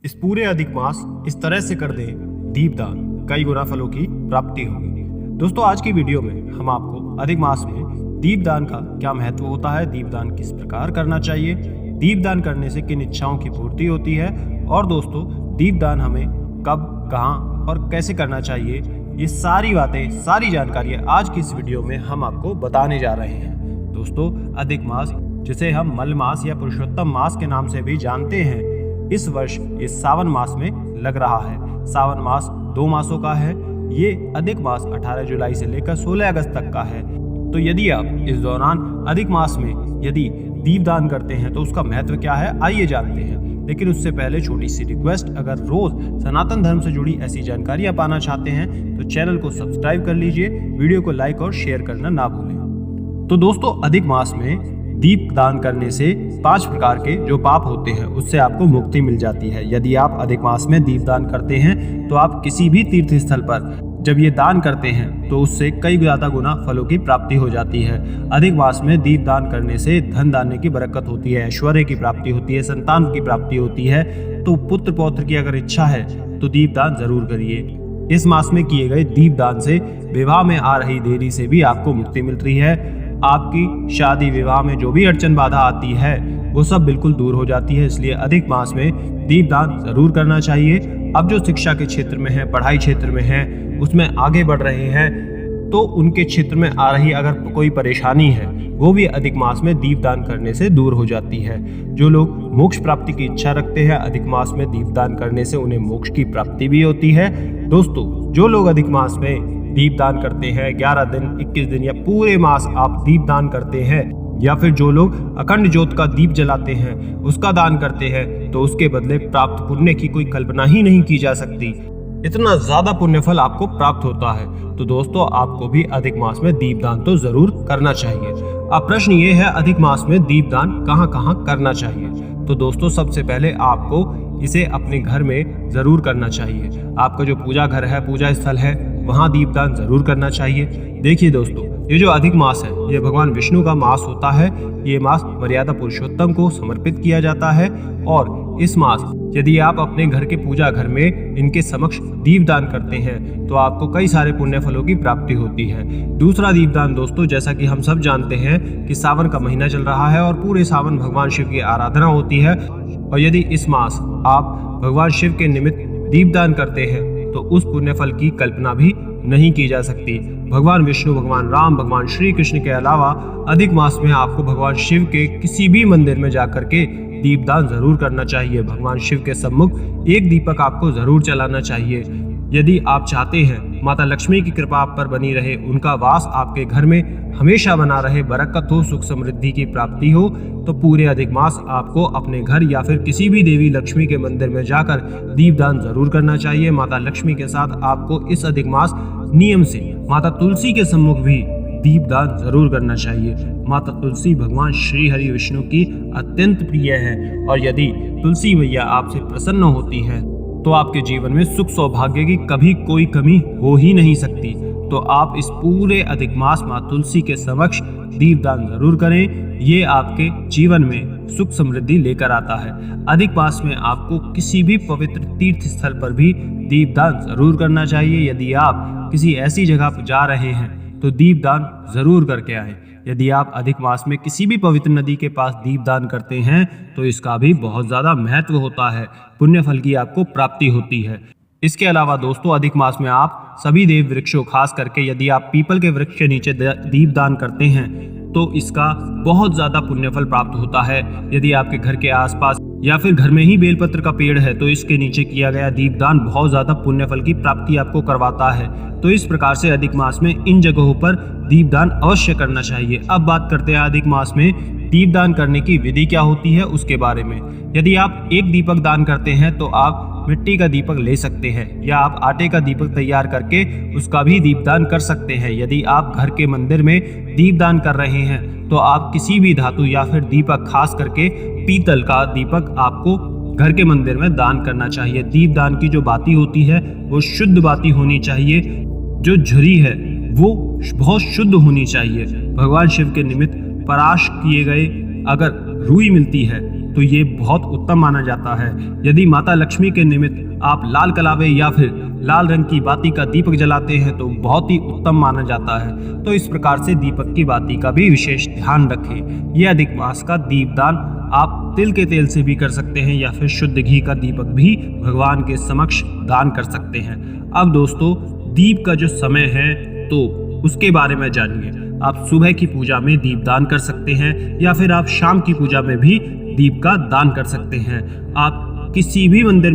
इस पूरे अधिक मास इस तरह से कर दें दीपदान, कई गुना फलों की प्राप्ति होगी। दोस्तों, आज की वीडियो में हम आपको अधिक मास में दीपदान का क्या महत्व होता है, दीपदान किस प्रकार करना चाहिए, दीपदान करने से किन इच्छाओं की पूर्ति होती है और दोस्तों दीपदान हमें कब, कहां और कैसे करना चाहिए, ये सारी बातें, सारी जानकारियां आज की इस वीडियो में हम आपको बताने जा रहे हैं। दोस्तों, अधिक मास जिसे हम मल मास या पुरुषोत्तम मास के नाम से भी जानते हैं, इस वर्ष ये सावन मास में लग रहा है। सावन मास 2 मासों का है। ये अधिक मास 18 जुलाई से लेकर 16 अगस्त तक का है। तो यदि आप इस दौरान अधिक मास में यदि दीपदान करते हैं तो उसका महत्व क्या है, आइए जानते हैं। लेकिन उससे पहले छोटी सी रिक्वेस्ट, अगर रोज सनातन धर्म से जुड़ी ऐसी जानकारियां पाना चाहते हैं तो चैनल को सब्सक्राइब कर लीजिए, वीडियो को लाइक और शेयर करना ना भूलें। तो दोस्तों, अधिक मास में दीप दान करने से 5 प्रकार के जो पाप होते हैं उससे आपको मुक्ति मिल जाती है। यदि आप अधिक मास में दीप दान करते हैं तो आप किसी भी तीर्थ स्थल पर जब ये दान करते हैं तो उससे कई ज्यादा गुना फलों की प्राप्ति हो जाती है। अधिक मास में दीप दान करने से धन दाने की बरकत होती है, ऐश्वर्य की प्राप्ति होती है, संतान की प्राप्ति होती है। तो पुत्र पौत्र की अगर इच्छा है तो दीप दान जरूर करिए। इस मास में किए गए दीप दान से विवाह में आ रही देरी से भी आपको मुक्ति मिल रही है। आपकी शादी विवाह में जो भी अड़चन बाधा आती है वो सब बिल्कुल दूर हो जाती है। इसलिए अधिक मास में दीपदान जरूर करना चाहिए। अब जो शिक्षा के क्षेत्र में है, पढ़ाई क्षेत्र में है, उसमें आगे बढ़ रहे हैं तो उनके क्षेत्र में आ रही अगर कोई परेशानी है वो भी अधिक मास में दीपदान करने से दूर हो जाती है। जो लोग मोक्ष प्राप्ति की इच्छा रखते हैं, अधिक मास में दीपदान करने से उन्हें मोक्ष की प्राप्ति भी होती है। दोस्तों, जो लोग अधिक मास में दीपदान करते हैं, 11 दिन, 21 दिन या पूरे मास आप दीपदान करते हैं, या फिर जो लोग अखंड ज्योत का दीप जलाते हैं, उसका दान करते हैं, तो उसके बदले प्राप्त पुण्य की कोई कल्पना ही नहीं की जा सकती। इतना ज्यादा पुण्य फल आपको प्राप्त होता है। तो दोस्तों, आपको भी अधिक मास में दीपदान तो जरूर करना चाहिए। अब प्रश्न ये है, अधिक मास में दीपदान कहाँ कहाँ करना चाहिए? तो दोस्तों, सबसे पहले आपको इसे अपने घर में जरूर करना चाहिए। आपका जो पूजा घर है, पूजा स्थल है, वहाँ दीपदान जरूर करना चाहिए। देखिए दोस्तों, ये जो अधिक मास है ये भगवान विष्णु का मास होता है। ये मास मर्यादा पुरुषोत्तम को समर्पित किया जाता है और इस मास यदि आप अपने घर के पूजा घर में इनके समक्ष दीपदान करते हैं तो आपको कई सारे पुण्य फलों की प्राप्ति होती है। दूसरा दीपदान दोस्तों, जैसा कि हम सब जानते हैं कि सावन का महीना चल रहा है और पूरे सावन भगवान शिव की आराधना होती है। और यदि इस मास आप भगवान शिव के निमित्त दीपदान करते हैं तो उस पुण्य फल की कल्पना भी नहीं की जा सकती। भगवान विष्णु, भगवान राम, भगवान श्री कृष्ण के अलावा अधिक मास में आपको भगवान शिव के किसी भी मंदिर में जाकर के दीपदान जरूर करना चाहिए। भगवान शिव के सम्मुख एक दीपक आपको जरूर जलाना चाहिए। यदि आप चाहते हैं माता लक्ष्मी की कृपा आप पर बनी रहे, उनका वास आपके घर में हमेशा बना रहे, बरकत हो, सुख समृद्धि की प्राप्ति हो, तो पूरे अधिक मास आपको अपने घर या फिर किसी भी देवी लक्ष्मी के मंदिर में जाकर दीपदान जरूर करना चाहिए। माता लक्ष्मी के साथ आपको इस अधिक मास नियम से माता तुलसी के सम्मुख भी दीपदान जरूर करना चाहिए। माता तुलसी भगवान श्री हरि विष्णु की अत्यंत प्रिय है और यदि तुलसी मैया आपसे प्रसन्न होती है तो आपके जीवन में सुख सौभाग्य की कभी कोई कमी हो ही नहीं सकती। तो आप इस पूरे अधिक मास मां तुलसी के समक्ष दीपदान जरूर करें। ये आपके जीवन में सुख समृद्धि लेकर आता है। अधिक मास में आपको किसी भी पवित्र तीर्थ स्थल पर भी दीपदान जरूर करना चाहिए। यदि आप किसी ऐसी जगह पर जा रहे हैं तो दीपदान जरूर करके आए। यदि आप अधिक मास में किसी भी पवित्र नदी के पास दीपदान करते हैं तो इसका भी बहुत ज्यादा महत्व होता है, पुण्य फल की आपको प्राप्ति होती है। इसके अलावा दोस्तों, अधिक मास में आप सभी देव वृक्षों, खास करके यदि आप पीपल के वृक्ष के नीचे दीपदान करते हैं तो इसका बहुत ज्यादा पुण्य फल प्राप्त होता है। यदि आपके घर के आसपास या फिर घर में ही बेलपत्र का पेड़ है तो इसके नीचे किया गया दीपदान बहुत ज्यादा पुण्य फल की प्राप्ति आपको करवाता है। तो इस प्रकार से अधिक मास में इन जगहों पर दीपदान अवश्य करना चाहिए। अब बात करते हैं अधिक मास में दीपदान करने की विधि क्या होती है उसके बारे में। यदि आप एक दीपक दान करते हैं तो आप मिट्टी का दीपक ले सकते हैं या आप आटे का दीपक तैयार करके उसका भी दीपदान कर सकते हैं। यदि आप घर के मंदिर में दीपदान कर रहे हैं तो आप किसी भी धातु या फिर दीपक, खास करके पीतल का दीपक आपको घर के मंदिर में दान करना चाहिए। दीपदान की जो बाती होती है वो शुद्ध बाती होनी चाहिए। जो झुरी है वो बहुत शुद्ध होनी चाहिए। भगवान शिव के निमित्त पराश किए गए अगर रुई मिलती है तो ये बहुत उत्तम माना जाता है। यदि माता लक्ष्मी के निमित्त आप लाल कलावे या फिर लाल रंग की बाती का दीपक जलाते हैं तो बहुत ही उत्तम माना जाता है। तो इस प्रकार से दीपक की बाती का भी विशेष ध्यान रखें। यह अधिक मास का दीपदान आप तिल के तेल से भी कर सकते हैं या फिर शुद्ध घी का दीपक भी भगवान के समक्ष दान कर सकते हैं। अब दोस्तों, दीप का जो समय है तो उसके बारे में जानिए। आप सुबह की पूजा में दीप दान कर सकते हैं या फिर आप शाम की पूजा में भी दीप का दान कर सकते हैं। आप किसी भी मंदिर में